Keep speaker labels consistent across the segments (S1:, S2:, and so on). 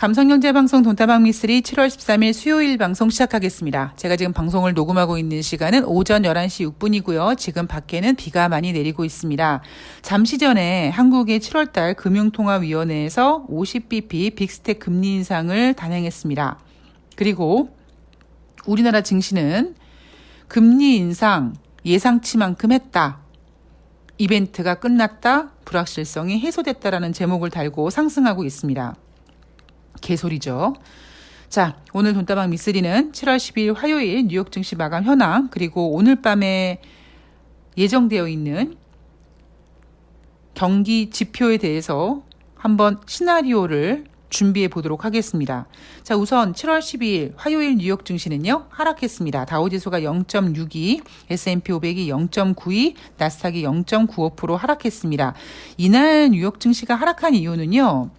S1: 감성경제방송 돈다방 미쓰리 7월 13일 수요일 방송 시작하겠습니다. 제가 지금 방송을 녹음하고 있는 시간은 오전 11시 6분이고요. 지금 밖에는 비가 많이 내리고 있습니다. 잠시 전에 한국의 7월달 금융통화위원회에서 50bp 빅스텝 금리 인상을 단행했습니다. 그리고 우리나라 증시는 금리 인상 예상치만큼 했다. 이벤트가 끝났다. 불확실성이 해소됐다라는 제목을 달고 상승하고 있습니다. 개소리죠. 자, 오늘 돈다방 미쓰리는 7월 10일 화요일 뉴욕 증시 마감 현황 그리고 오늘 밤에 예정되어 있는 경기 지표에 대해서 한번 시나리오를 준비해 보도록 하겠습니다. 자, 우선 7월 12일 화요일 뉴욕 증시는요, 하락했습니다. 다우지수가 0.62, S&P 500이 0.92, 나스닥이 0.95% 하락했습니다. 이날 뉴욕 증시가 하락한 이유는요,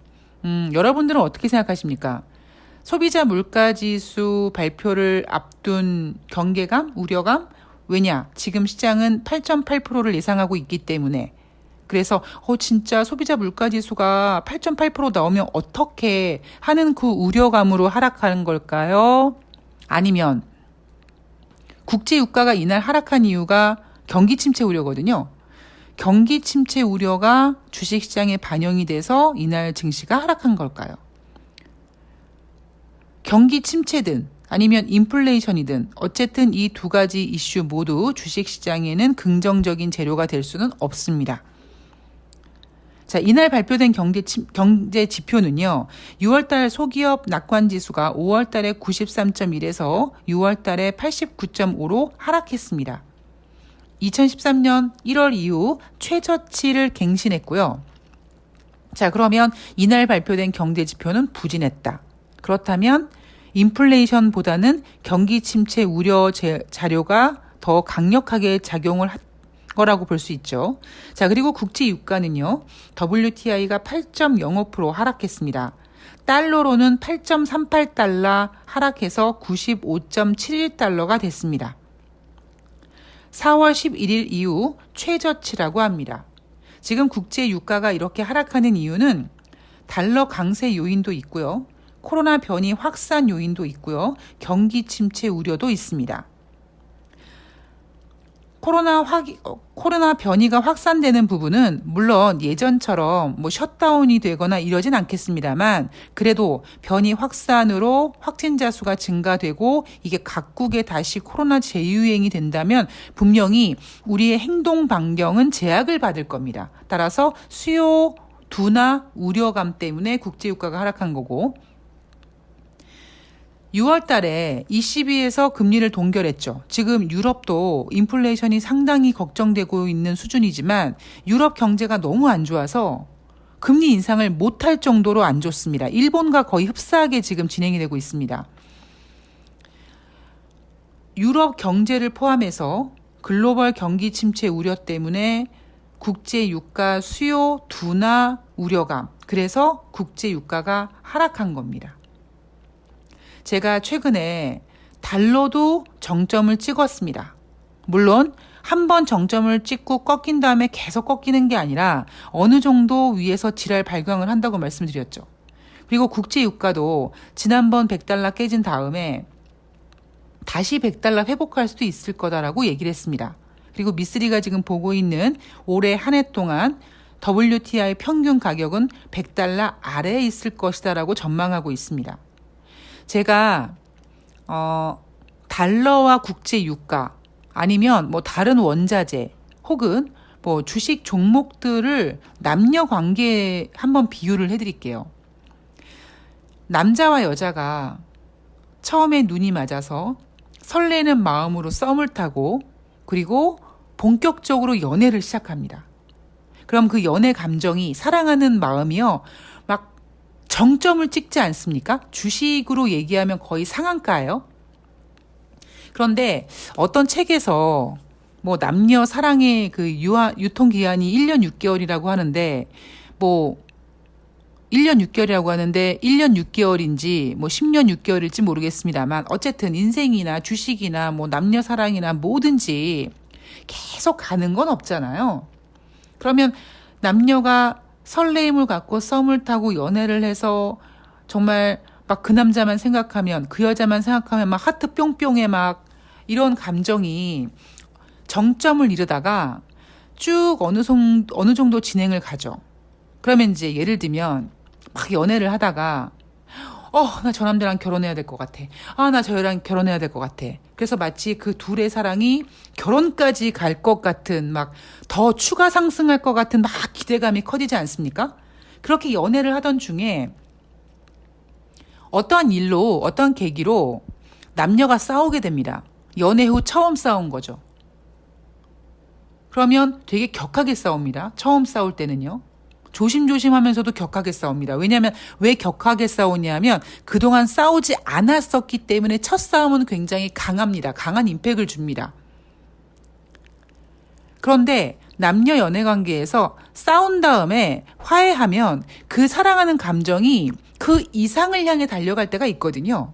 S1: 여러분들은 어떻게 생각하십니까? 소비자 물가지수 발표를 앞둔 경계감, 우려감? 왜냐? 지금 시장은 8.8%를 예상하고 있기 때문에. 그래서 진짜 소비자 물가지수가 8.8% 나오면 어떻게 하는 그 우려감으로 하락하는 걸까요? 아니면 국제유가가 이날 하락한 이유가 경기 침체 우려거든요. 경기 침체 우려가 주식시장에 반영이 돼서 이날 증시가 하락한 걸까요? 경기 침체든 아니면 인플레이션이든 어쨌든 이 두 가지 이슈 모두 주식시장에는 긍정적인 재료가 될 수는 없습니다. 자, 이날 발표된 경제 지표는요, 6월달 소기업 낙관지수가 5월달에 93.1에서 6월달에 89.5로 하락했습니다. 2013년 1월 이후 최저치를 갱신했고요. 자, 그러면 이날 발표된 경제 지표는 부진했다. 그렇다면 인플레이션보다는 경기 침체 우려 자료가 더 강력하게 작용을 한 거라고 볼 수 있죠. 자, 그리고 국제 유가는요, WTI가 8.05% 하락했습니다. 달러로는 8.38달러 하락해서 95.71달러가 됐습니다. 4월 11일 이후 최저치라고 합니다. 지금 국제 유가가 이렇게 하락하는 이유는 달러 강세 요인도 있고요. 코로나 변이 확산 요인도 있고요. 경기 침체 우려도 있습니다. 코로나 변이가 확산되는 부분은 물론 예전처럼 셧다운이 되거나 이러진 않겠습니다만 그래도 변이 확산으로 확진자 수가 증가되고 이게 각국에 다시 코로나 재유행이 된다면 분명히 우리의 행동 반경은 제약을 받을 겁니다. 따라서 수요 둔화 우려감 때문에 국제유가가 하락한 거고 6월 달에 ECB에서 금리를 동결했죠. 지금 유럽도 인플레이션이 상당히 걱정되고 있는 수준이지만 유럽 경제가 너무 안 좋아서 금리 인상을 못할 정도로 안 좋습니다. 일본과 거의 흡사하게 지금 진행이 되고 있습니다. 유럽 경제를 포함해서 글로벌 경기 침체 우려 때문에 국제 유가 수요 둔화 우려감, 그래서 국제 유가가 하락한 겁니다. 제가 최근에 달러도 정점을 찍었습니다. 물론 한 번 정점을 찍고 꺾인 다음에 계속 꺾이는 게 아니라 어느 정도 위에서 지랄 발광을 한다고 말씀드렸죠. 그리고 국제 유가도 지난번 100달러 깨진 다음에 다시 100달러 회복할 수도 있을 거다라고 얘기를 했습니다. 그리고 미쓰리가 지금 보고 있는 올해 한 해 동안 WTI 평균 가격은 100달러 아래에 있을 것이다라고 전망하고 있습니다. 제가 달러와 국제 유가 아니면 다른 원자재 혹은 주식 종목들을 남녀 관계에 한번 비유를 해드릴게요. 남자와 여자가 처음에 눈이 맞아서 설레는 마음으로 썸을 타고 그리고 본격적으로 연애를 시작합니다. 그럼 그 연애 감정이 사랑하는 마음이요, 정점을 찍지 않습니까? 주식으로 얘기하면 거의 상한가예요. 그런데 어떤 책에서 남녀 사랑의 그 유통기한이 1년 6개월이라고 하는데 1년 6개월이라고 하는데 1년 6개월인지 10년 6개월일지 모르겠습니다만 어쨌든 인생이나 주식이나 남녀 사랑이나 뭐든지 계속 가는 건 없잖아요. 그러면 남녀가 설레임을 갖고 썸을 타고 연애를 해서 정말 막 그 남자만 생각하면, 그 여자만 생각하면 막 하트 뿅뿅에 막 이런 감정이 정점을 이루다가 쭉 어느 정도 진행을 가죠. 그러면 이제 예를 들면 막 연애를 하다가 나 저 남자랑 결혼해야 될 것 같아. 나 저 여자랑 결혼해야 될 것 같아. 그래서 마치 그 둘의 사랑이 결혼까지 갈 것 같은 막 더 추가 상승할 것 같은 막 기대감이 커지지 않습니까? 그렇게 연애를 하던 중에 어떠한 일로, 어떠한 계기로 남녀가 싸우게 됩니다. 연애 후 처음 싸운 거죠. 그러면 되게 격하게 싸웁니다. 처음 싸울 때는요. 조심조심 하면서도 격하게 싸웁니다. 왜냐하면 왜 격하게 싸우냐면 그동안 싸우지 않았었기 때문에 첫 싸움은 굉장히 강합니다. 강한 임팩을 줍니다. 그런데 남녀 연애 관계에서 싸운 다음에 화해하면 그 사랑하는 감정이 그 이상을 향해 달려갈 때가 있거든요.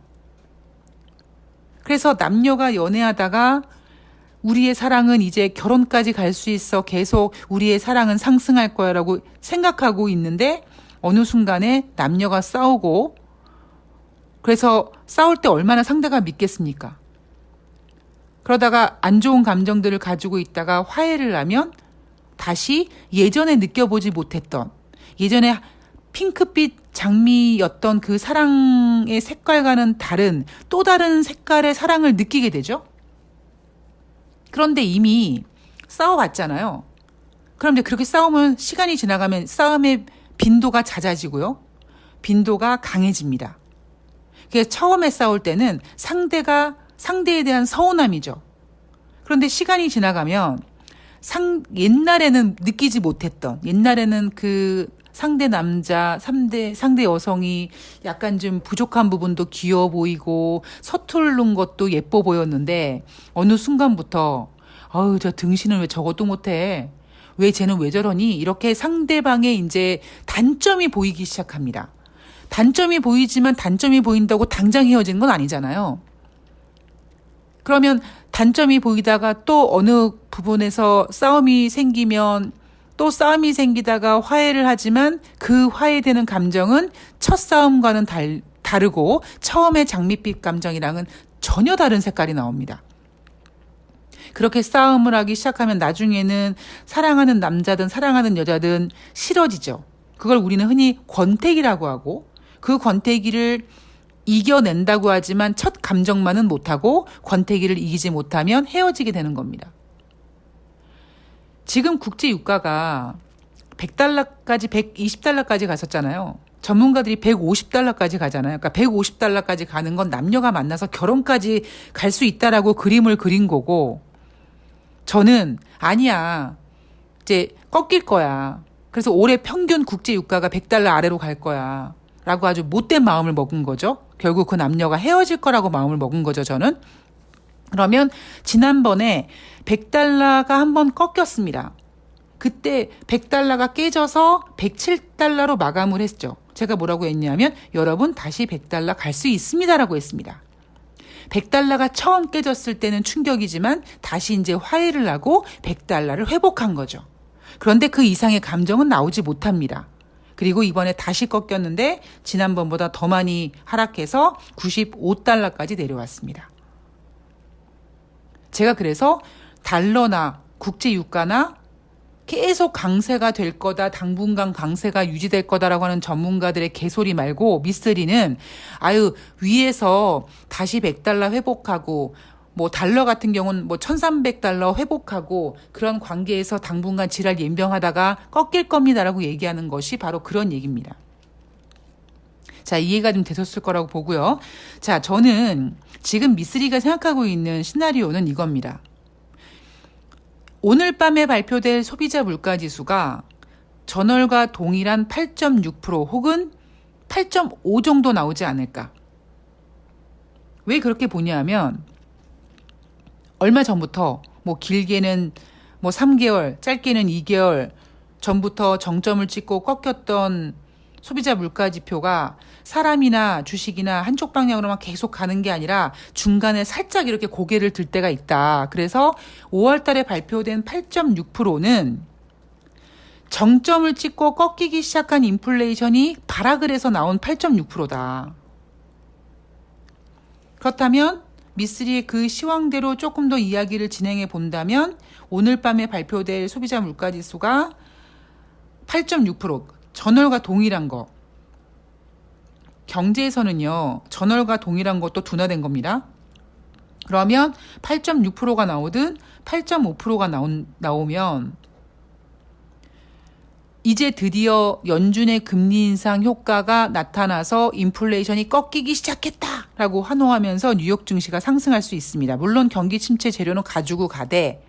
S1: 그래서 남녀가 연애하다가 우리의 사랑은 이제 결혼까지 갈 수 있어. 계속 우리의 사랑은 상승할 거야 라고 생각하고 있는데 어느 순간에 남녀가 싸우고, 그래서 싸울 때 얼마나 상대가 믿겠습니까? 그러다가 안 좋은 감정들을 가지고 있다가 화해를 하면 다시 예전에 느껴보지 못했던, 예전에 핑크빛 장미였던 그 사랑의 색깔과는 다른 또 다른 색깔의 사랑을 느끼게 되죠. 그런데 이미 싸워왔잖아요. 그럼 이제 그렇게 싸우면 시간이 지나가면 싸움의 빈도가 잦아지고요. 빈도가 강해집니다. 그래서 처음에 싸울 때는 상대에 대한 서운함이죠. 그런데 시간이 지나가면 옛날에는 느끼지 못했던, 옛날에는 그 상대 남자, 상대 여성이 약간 좀 부족한 부분도 귀여워 보이고 서투른 것도 예뻐 보였는데 어느 순간부터 저 등신은 왜 저것도 못해? 왜 쟤는 왜 저러니? 이렇게 상대방의 이제 단점이 보이기 시작합니다. 단점이 보이지만 단점이 보인다고 당장 헤어지는 건 아니잖아요. 그러면 단점이 보이다가 또 어느 부분에서 싸움이 생기면 또 싸움이 생기다가 화해를 하지만 그 화해되는 감정은 첫 싸움과는 다르고 처음의 장밋빛 감정이랑은 전혀 다른 색깔이 나옵니다. 그렇게 싸움을 하기 시작하면 나중에는 사랑하는 남자든 사랑하는 여자든 싫어지죠. 그걸 우리는 흔히 권태기라고 하고, 그 권태기를 이겨낸다고 하지만 첫 감정만은 못하고 권태기를 이기지 못하면 헤어지게 되는 겁니다. 지금 국제 유가가 $100까지 120달러까지 갔었잖아요. 전문가들이 150달러까지 가잖아요. 그러니까 150달러까지 가는 건 남녀가 만나서 결혼까지 갈 수 있다라고 그림을 그린 거고, 저는 아니야, 이제 꺾일 거야. 그래서 올해 평균 국제 유가가 $100 아래로 갈 거야 라고 아주 못된 마음을 먹은 거죠. 결국 그 남녀가 헤어질 거라고 마음을 먹은 거죠, 저는. 그러면 지난번에 $100가 한번 꺾였습니다. 그때 $100가 깨져서 $107로 마감을 했죠. 제가 뭐라고 했냐면 여러분 다시 $100 갈 수 있습니다라고 했습니다. $100가 처음 깨졌을 때는 충격이지만 다시 이제 화해를 하고 $100를 회복한 거죠. 그런데 그 이상의 감정은 나오지 못합니다. 그리고 이번에 다시 꺾였는데 지난번보다 더 많이 하락해서 $95까지 내려왔습니다. 제가 그래서 달러나 국제 유가나 계속 강세가 될 거다, 당분간 강세가 유지될 거다라고 하는 전문가들의 개소리 말고 미스터리는 위에서 다시 $100 회복하고 뭐 달러 같은 경우는 뭐 $1,300 회복하고 그런 관계에서 당분간 지랄 연병하다가 꺾일 겁니다라고 얘기하는 것이 바로 그런 얘기입니다. 자, 이해가 좀 되셨을 거라고 보고요. 자, 저는 지금 미쓰리가 생각하고 있는 시나리오는 이겁니다. 오늘 밤에 발표될 소비자 물가지수가 전월과 동일한 8.6% 혹은 8.5 정도 나오지 않을까. 왜 그렇게 보냐면 얼마 전부터 뭐 길게는 뭐 3개월, 짧게는 2개월 전부터 정점을 찍고 꺾였던 소비자 물가 지표가 사람이나 주식이나 한쪽 방향으로만 계속 가는 게 아니라 중간에 살짝 이렇게 고개를 들 때가 있다. 그래서 5월 달에 발표된 8.6%는 정점을 찍고 꺾이기 시작한 인플레이션이 발악을 해서 나온 8.6%다. 그렇다면 미쓰리의 그 시황대로 조금 더 이야기를 진행해 본다면 오늘 밤에 발표될 소비자 물가지수가 8.6%, 전월과 동일한 거. 경제에서는요, 전월과 동일한 것도 둔화된 겁니다. 그러면 8.6%가 나오든 8.5%가 나오면 이제 드디어 연준의 금리 인상 효과가 나타나서 인플레이션이 꺾이기 시작했다라고 환호하면서 뉴욕 증시가 상승할 수 있습니다. 물론 경기 침체 재료는 가지고 가되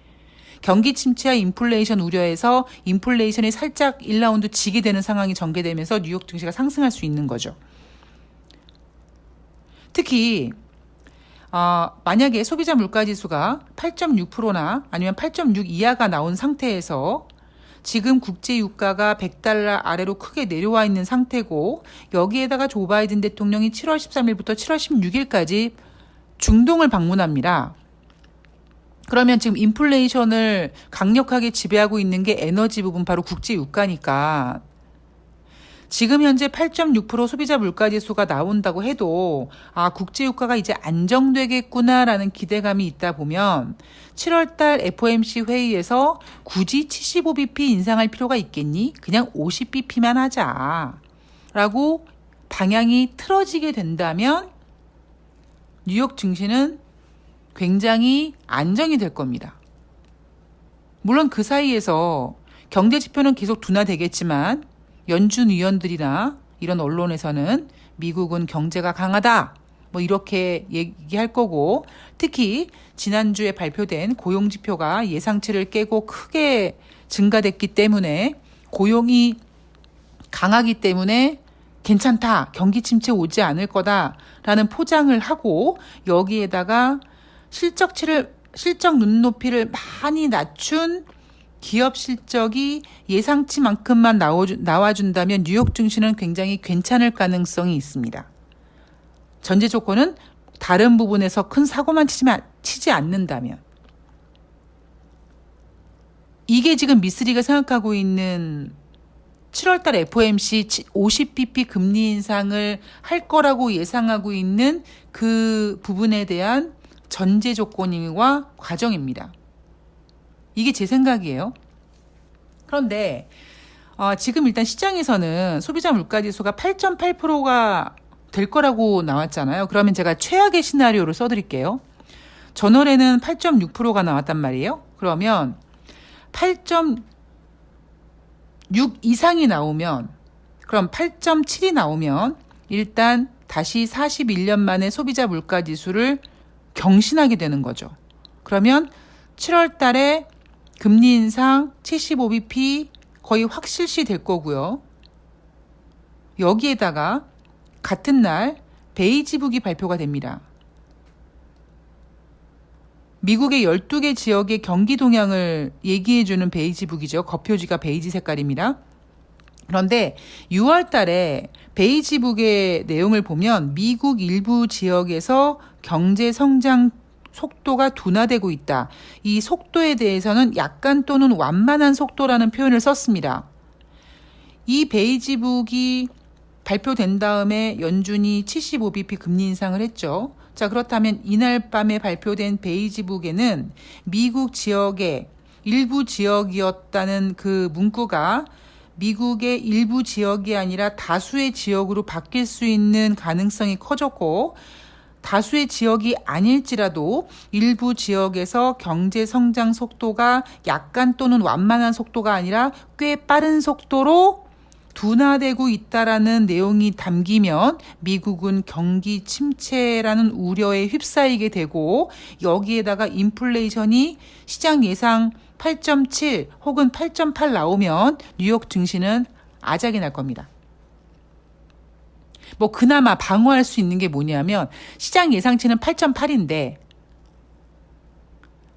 S1: 경기 침체와 인플레이션 우려에서 인플레이션이 살짝 1라운드 지게 되는 상황이 전개되면서 뉴욕 증시가 상승할 수 있는 거죠. 특히 만약에 소비자 물가지수가 8.6%나 아니면 8.6 이하가 나온 상태에서 지금 국제 유가가 100달러 아래로 크게 내려와 있는 상태고 여기에다가 조 바이든 대통령이 7월 13일부터 7월 16일까지 중동을 방문합니다. 그러면 지금 인플레이션을 강력하게 지배하고 있는 게 에너지 부분 바로 국제 유가니까 지금 현재 8.6% 소비자 물가지수가 나온다고 해도 국제 유가가 이제 안정되겠구나라는 기대감이 있다 보면 7월달 FOMC 회의에서 굳이 75bp 인상할 필요가 있겠니? 그냥 50bp만 하자라고 방향이 틀어지게 된다면 뉴욕 증시는 굉장히 안정이 될 겁니다. 물론 그 사이에서 경제 지표는 계속 둔화되겠지만 연준 위원들이나 이런 언론에서는 미국은 경제가 강하다 이렇게 얘기할 거고 특히 지난주에 발표된 고용지표가 예상치를 깨고 크게 증가됐기 때문에 고용이 강하기 때문에 괜찮다, 경기 침체 오지 않을 거다라는 포장을 하고 여기에다가 실적 눈높이를 많이 낮춘 기업 실적이 예상치만큼만 나와준다면 뉴욕 증시는 굉장히 괜찮을 가능성이 있습니다. 전제 조건은 다른 부분에서 큰 사고만 치지 않는다면. 이게 지금 미쓰리가 생각하고 있는 7월달 FOMC 50bp 금리 인상을 할 거라고 예상하고 있는 그 부분에 대한 전제 조건과 과정입니다. 이게 제 생각이에요. 그런데 지금 일단 시장에서는 소비자 물가지수가 8.8%가 될 거라고 나왔잖아요. 그러면 제가 최악의 시나리오를 써드릴게요. 전월에는 8.6%가 나왔단 말이에요. 그러면 8.6 이상이 나오면 그럼 8.7이 나오면 일단 다시 41년 만에 소비자 물가지수를 경신하게 되는 거죠. 그러면 7월 달에 금리 인상 75bp 거의 확실시 될 거고요. 여기에다가 같은 날 베이지북이 발표가 됩니다. 미국의 12개 지역의 경기 동향을 얘기해주는 베이지북이죠. 겉표지가 베이지 색깔입니다. 그런데 6월 달에 베이지북의 내용을 보면 미국 일부 지역에서 경제 성장 속도가 둔화되고 있다. 이 속도에 대해서는 약간 또는 완만한 속도라는 표현을 썼습니다. 이 베이지북이 발표된 다음에 연준이 75bp 금리 인상을 했죠. 자, 그렇다면 이날 밤에 발표된 베이지북에는 미국 지역의 일부 지역이었다는 그 문구가 미국의 일부 지역이 아니라 다수의 지역으로 바뀔 수 있는 가능성이 커졌고 다수의 지역이 아닐지라도 일부 지역에서 경제 성장 속도가 약간 또는 완만한 속도가 아니라 꽤 빠른 속도로 둔화되고 있다라는 내용이 담기면 미국은 경기 침체라는 우려에 휩싸이게 되고 여기에다가 인플레이션이 시장 예상 8.7 혹은 8.8 나오면 뉴욕 증시는 아작이 날 겁니다. 그나마 방어할 수 있는 게 뭐냐면 시장 예상치는 8.8인데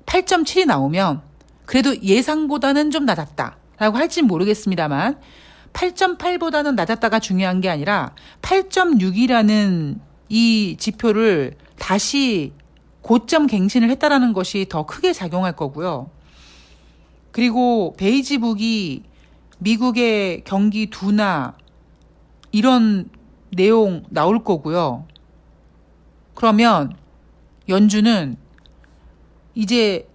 S1: 8.7이 나오면 그래도 예상보다는 좀 낮았다라고 할진 모르겠습니다만 8.8보다는 낮았다가 중요한 게 아니라 8.6이라는 이 지표를 다시 고점 갱신을 했다라는 것이 더 크게 작용할 거고요. 그리고 베이지북이 미국의 경기 둔화 이런 내용 나올 거고요. 그러면 연준은 이제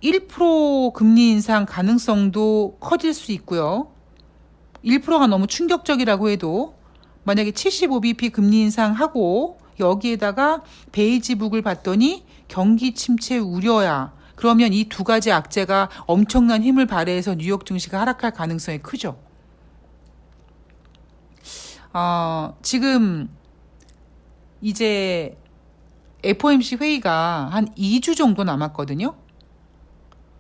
S1: 1% 금리 인상 가능성도 커질 수 있고요. 1%가 너무 충격적이라고 해도 만약에 75bp 금리 인상하고 여기에다가 베이지북을 봤더니 경기 침체 우려야. 그러면 이 두 가지 악재가 엄청난 힘을 발휘해서 뉴욕 증시가 하락할 가능성이 크죠. 지금 이제 FOMC 회의가 한 2주 정도 남았거든요.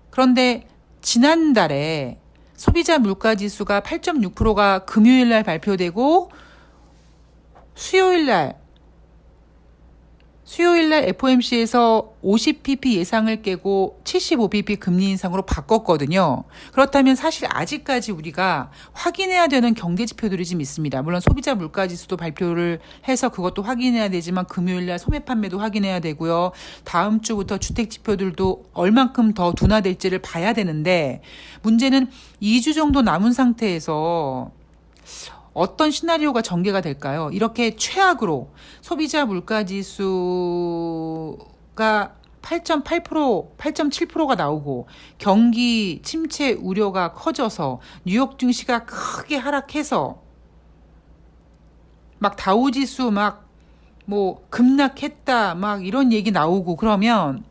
S1: 그런데 지난달에 소비자 물가지수가 8.6%가 금요일 날 발표되고 수요일 날 FOMC에서 50bp 예상을 깨고 75bp 금리 인상으로 바꿨거든요. 그렇다면 사실 아직까지 우리가 확인해야 되는 경제 지표들이 좀 있습니다. 물론 소비자 물가지수도 발표를 해서 그것도 확인해야 되지만 금요일 날 소매 판매도 확인해야 되고요. 다음 주부터 주택 지표들도 얼만큼 더 둔화될지를 봐야 되는데 문제는 2주 정도 남은 상태에서 어떤 시나리오가 전개가 될까요? 이렇게 최악으로 소비자 물가지수가 8.8%, 8.7%가 나오고 경기 침체 우려가 커져서 뉴욕 증시가 크게 하락해서 막 다우지수 막 뭐 급락했다 막 이런 얘기 나오고 그러면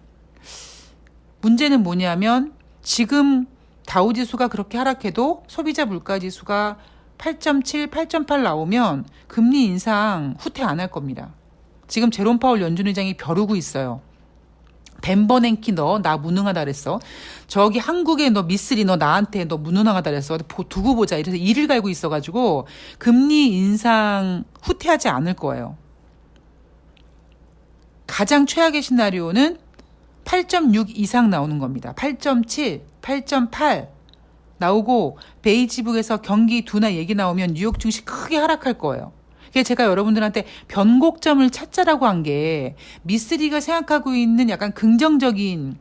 S1: 문제는 뭐냐면 지금 다우지수가 그렇게 하락해도 소비자 물가지수가 8.7, 8.8 나오면 금리 인상 후퇴 안 할 겁니다. 지금 제롬 파월 연준 의장이 벼르고 있어요. 벤버냉키 너 나 무능하다 그랬어. 저기 한국에 너 미쓰리 너 나한테 너 무능하다 그랬어. 두고 보자. 이래서 이를 갈고 있어가지고 금리 인상 후퇴하지 않을 거예요. 가장 최악의 시나리오는 8.6 이상 나오는 겁니다. 8.7, 8.8 나오고 베이지북에서 경기 둔화 얘기 나오면 뉴욕 증시 크게 하락할 거예요. 그게 제가 여러분들한테 변곡점을 찾자라고 한 게 미쓰리가 생각하고 있는 약간 긍정적인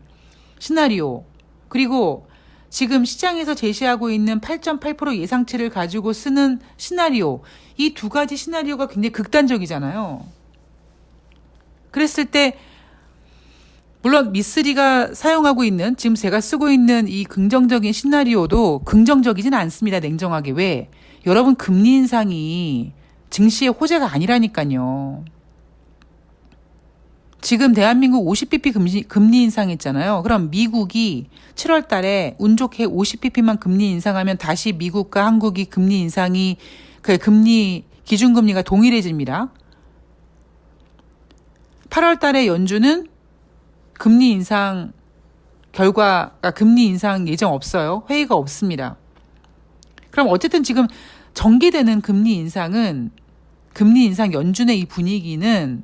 S1: 시나리오 그리고 지금 시장에서 제시하고 있는 8.8% 예상치를 가지고 쓰는 시나리오 이 두 가지 시나리오가 굉장히 극단적이잖아요. 그랬을 때 물론 미쓰리가 사용하고 있는 지금 제가 쓰고 있는 이 긍정적인 시나리오도 긍정적이진 않습니다. 냉정하게. 왜? 여러분 금리 인상이 증시의 호재가 아니라니까요. 지금 대한민국 50bp 금리 인상했잖아요. 그럼 미국이 7월 달에 운 좋게 50bp만 금리 인상하면 다시 미국과 한국이 금리 인상이 금리 기준금리가 동일해집니다. 8월 달에 연준은 금리 인상 금리 인상 예정 없어요. 회의가 없습니다. 그럼 어쨌든 지금 전개되는 금리 인상 연준의 이 분위기는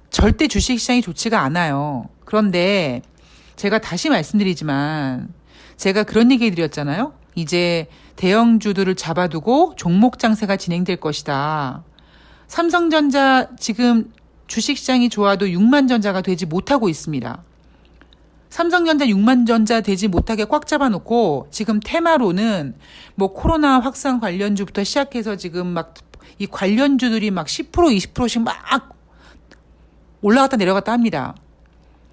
S1: 절대 주식시장이 좋지가 않아요. 그런데 제가 다시 말씀드리지만 제가 그런 얘기 드렸잖아요. 이제 대형주들을 잡아두고 종목 장세가 진행될 것이다. 삼성전자 지금 주식시장이 좋아도 6만 전자가 되지 못하고 있습니다. 삼성전자 6만 전자 되지 못하게 꽉 잡아놓고 지금 테마로는 뭐 코로나 확산 관련주부터 시작해서 지금 막 이 관련주들이 막 10%, 20%씩 막 올라갔다 내려갔다 합니다.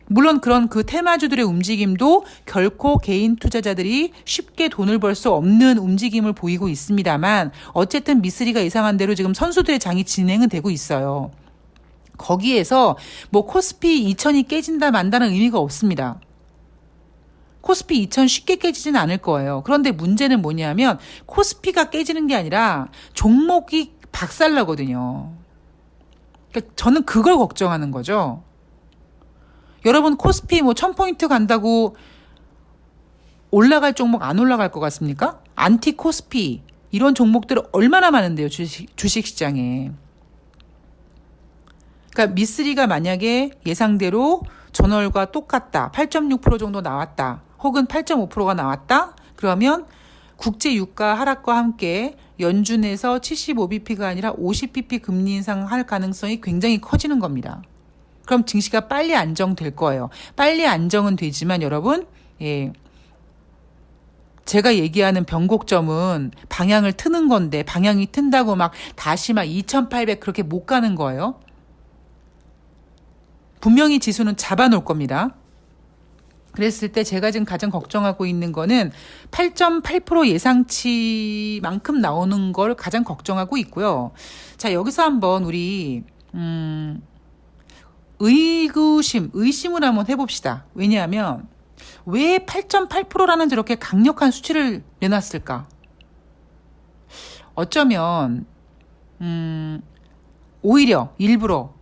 S1: 물론 그런 그 테마주들의 움직임도 결코 개인 투자자들이 쉽게 돈을 벌 수 없는 움직임을 보이고 있습니다만 어쨌든 미쓰리가 예상한 대로 지금 선수들의 장이 진행은 되고 있어요. 거기에서 뭐 코스피 2000이 깨진다 만다는 의미가 없습니다. 코스피 2000 쉽게 깨지진 않을 거예요. 그런데 문제는 뭐냐면 코스피가 깨지는 게 아니라 종목이 박살나거든요. 그러니까 저는 그걸 걱정하는 거죠. 여러분 코스피 뭐 1000포인트 간다고 올라갈 종목 안 올라갈 것 같습니까? 안티 코스피 이런 종목들 얼마나 많은데요. 주식시장에. 그러니까 미쓰리가 만약에 예상대로 전월과 똑같다. 8.6% 정도 나왔다. 혹은 8.5%가 나왔다. 그러면 국제 유가 하락과 함께 연준에서 75bp가 아니라 50bp 금리 인상할 가능성이 굉장히 커지는 겁니다. 그럼 증시가 빨리 안정될 거예요. 빨리 안정은 되지만 여러분, 제가 얘기하는 변곡점은 방향을 트는 건데 방향이 튼다고 막 다시 막 2800 그렇게 못 가는 거예요. 분명히 지수는 잡아놓을 겁니다. 그랬을 때 제가 지금 가장 걱정하고 있는 거는 8.8% 예상치만큼 나오는 걸 가장 걱정하고 있고요. 자, 여기서 한번 우리 의심을 한번 해봅시다. 왜냐하면 왜 8.8%라는 저렇게 강력한 수치를 내놨을까? 어쩌면 오히려 일부러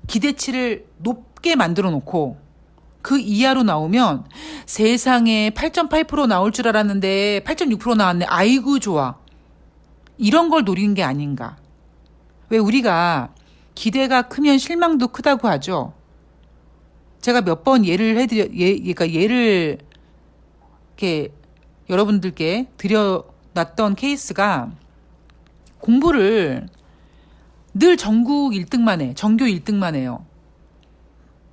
S1: 기대치를 높게 만들어 놓고 그 이하로 나오면 세상에 8.8% 나올 줄 알았는데 8.6% 나왔네. 아이고 좋아. 이런 걸 노리는 게 아닌가. 왜 우리가 기대가 크면 실망도 크다고 하죠. 제가 몇 번 그러니까 예를 이렇게 여러분들께 드려놨던 케이스가 공부를 늘 전국 1등만 해. 전교 1등만 해요.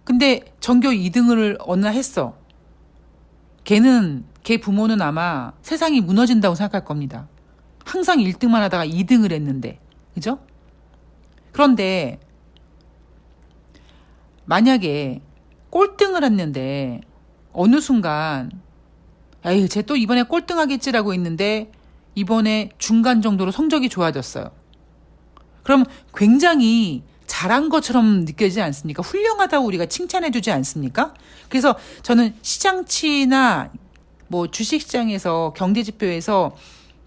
S1: 근데 전교 2등을 어느 날 했어. 걔 부모는 아마 세상이 무너진다고 생각할 겁니다. 항상 1등만 하다가 2등을 했는데. 그죠? 그런데 만약에 꼴등을 했는데 어느 순간 에이, 쟤 또 이번에 꼴등하겠지라고 했는데 이번에 중간 정도로 성적이 좋아졌어요. 그럼 굉장히 잘한 것처럼 느껴지지 않습니까? 훌륭하다고 우리가 칭찬해주지 않습니까? 그래서 저는 시장치나 뭐 주식시장에서 경제지표에서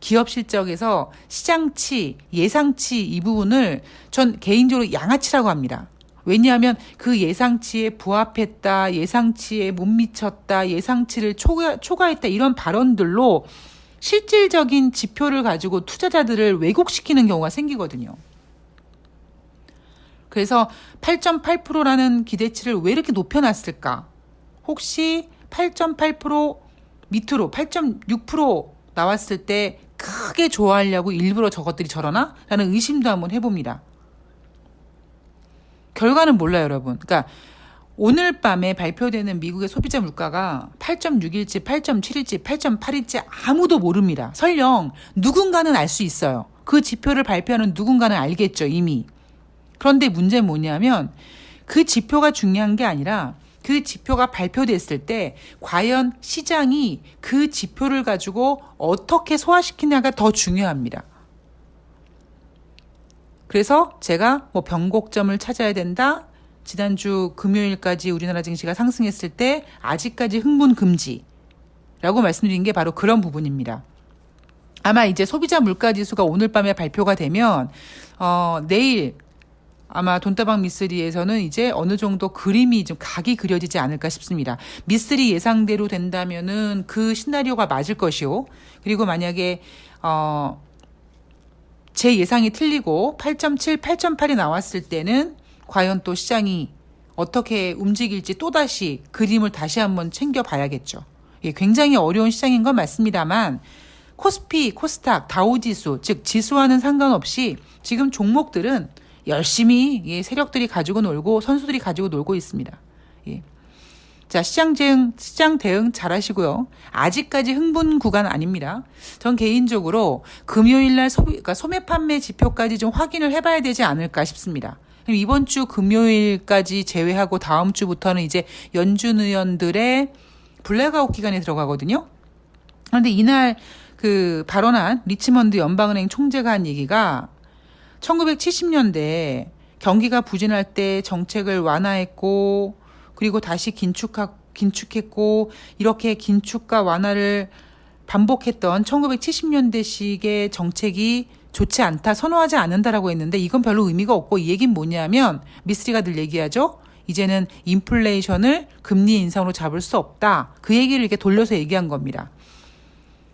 S1: 기업 실적에서 시장치, 예상치 이 부분을 전 개인적으로 양아치라고 합니다. 왜냐하면 그 예상치에 부합했다, 예상치에 못 미쳤다, 예상치를 초과했다 이런 발언들로 실질적인 지표를 가지고 투자자들을 왜곡시키는 경우가 생기거든요. 그래서 8.8%라는 기대치를 왜 이렇게 높여놨을까? 혹시 8.8% 밑으로 8.6% 나왔을 때 크게 좋아하려고 일부러 저것들이 저러나? 라는 의심도 한번 해봅니다. 결과는 몰라요, 여러분. 그러니까 오늘 밤에 발표되는 미국의 소비자 물가가 8.6일지 8.7일지 8.8일지 아무도 모릅니다. 설령 누군가는 알 수 있어요. 그 지표를 발표하는 누군가는 알겠죠, 이미. 그런데 문제는 뭐냐면 그 지표가 중요한 게 아니라 그 지표가 발표됐을 때 과연 시장이 그 지표를 가지고 어떻게 소화시키냐가 더 중요합니다. 그래서 제가 뭐 변곡점을 찾아야 된다. 지난주 금요일까지 우리나라 증시가 상승했을 때 아직까지 흥분 금지라고 말씀드린 게 바로 그런 부분입니다. 아마 이제 소비자 물가 지수가 오늘 밤에 발표가 되면 내일 아마 돈다방 미쓰리에서는 이제 어느 정도 그림이 좀 각이 그려지지 않을까 싶습니다. 미쓰리 예상대로 된다면은 그 시나리오가 맞을 것이요. 그리고 만약에 제 예상이 틀리고 8.7, 8.8이 나왔을 때는 과연 또 시장이 어떻게 움직일지 또다시 그림을 다시 한번 챙겨봐야겠죠. 예, 굉장히 어려운 시장인 건 맞습니다만 코스피, 코스닥, 다우지수, 즉 지수와는 상관없이 지금 종목들은 열심히 세력들이 가지고 놀고 선수들이 가지고 놀고 있습니다. 예. 자, 시장 대응 잘 하시고요. 아직까지 흥분 구간 아닙니다. 전 개인적으로 금요일 날 그러니까 소매 판매 지표까지 좀 확인을 해봐야 되지 않을까 싶습니다. 이번 주 금요일까지 제외하고 다음 주부터는 이제 연준 의원들의 블랙아웃 기간에 들어가거든요. 그런데 이날 그 발언한 리치먼드 연방은행 총재가 한 얘기가 1970년대 경기가 부진할 때 정책을 완화했고 그리고 다시 긴축했고 이렇게 긴축과 완화를 반복했던 1970년대식의 정책이 좋지 않다, 선호하지 않는다라고 했는데 이건 별로 의미가 없고 이 얘기는 뭐냐면 미쓰리가 늘 얘기하죠. 이제는 인플레이션을 금리 인상으로 잡을 수 없다. 그 얘기를 이렇게 돌려서 얘기한 겁니다.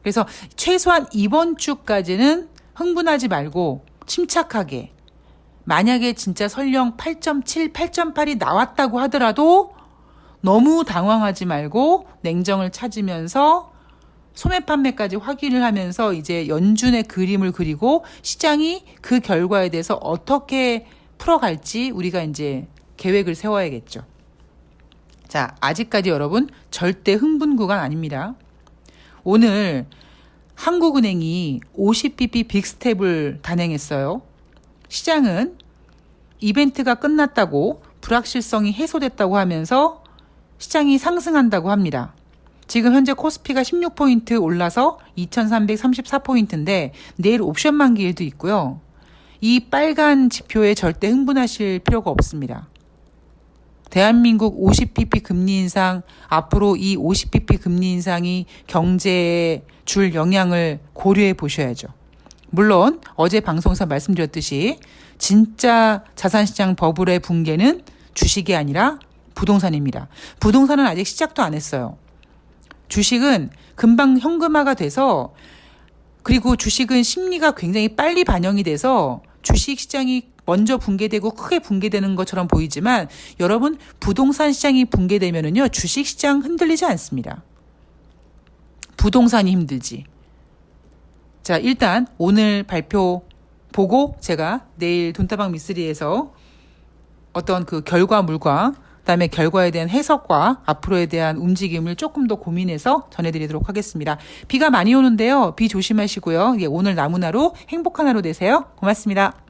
S1: 그래서 최소한 이번 주까지는 흥분하지 말고 침착하게 만약에 진짜 설령 8.7, 8.8이 나왔다고 하더라도 너무 당황하지 말고 냉정을 찾으면서 소매 판매까지 확인을 하면서 이제 연준의 그림을 그리고 시장이 그 결과에 대해서 어떻게 풀어갈지 우리가 이제 계획을 세워야겠죠. 자, 아직까지 여러분 절대 흥분 구간 아닙니다. 오늘 한국은행이 50bp 빅스텝을 단행했어요. 시장은 이벤트가 끝났다고 불확실성이 해소됐다고 하면서 시장이 상승한다고 합니다. 지금 현재 코스피가 16포인트 올라서 2334포인트인데 내일 옵션 만기일도 있고요. 이 빨간 지표에 절대 흥분하실 필요가 없습니다. 대한민국 50bp 금리 인상, 앞으로 이 50bp 금리 인상이 경제에 줄 영향을 고려해 보셔야죠. 물론 어제 방송에서 말씀드렸듯이 진짜 자산시장 버블의 붕괴는 주식이 아니라 부동산입니다. 부동산은 아직 시작도 안 했어요. 주식은 금방 현금화가 돼서, 그리고 주식은 심리가 굉장히 빨리 반영이 돼서 주식 시장이 먼저 붕괴되고 크게 붕괴되는 것처럼 보이지만 여러분, 부동산 시장이 붕괴되면은요, 주식 시장 흔들리지 않습니다. 부동산이 힘들지. 자, 일단 오늘 발표 보고 제가 내일 돈다방 미쓰리에서 어떤 그 결과물과 그다음에 결과에 대한 해석과 앞으로에 대한 움직임을 조금 더 고민해서 전해드리도록 하겠습니다. 비가 많이 오는데요. 비 조심하시고요. 오늘 남은 하루 행복한 하루 되세요. 고맙습니다.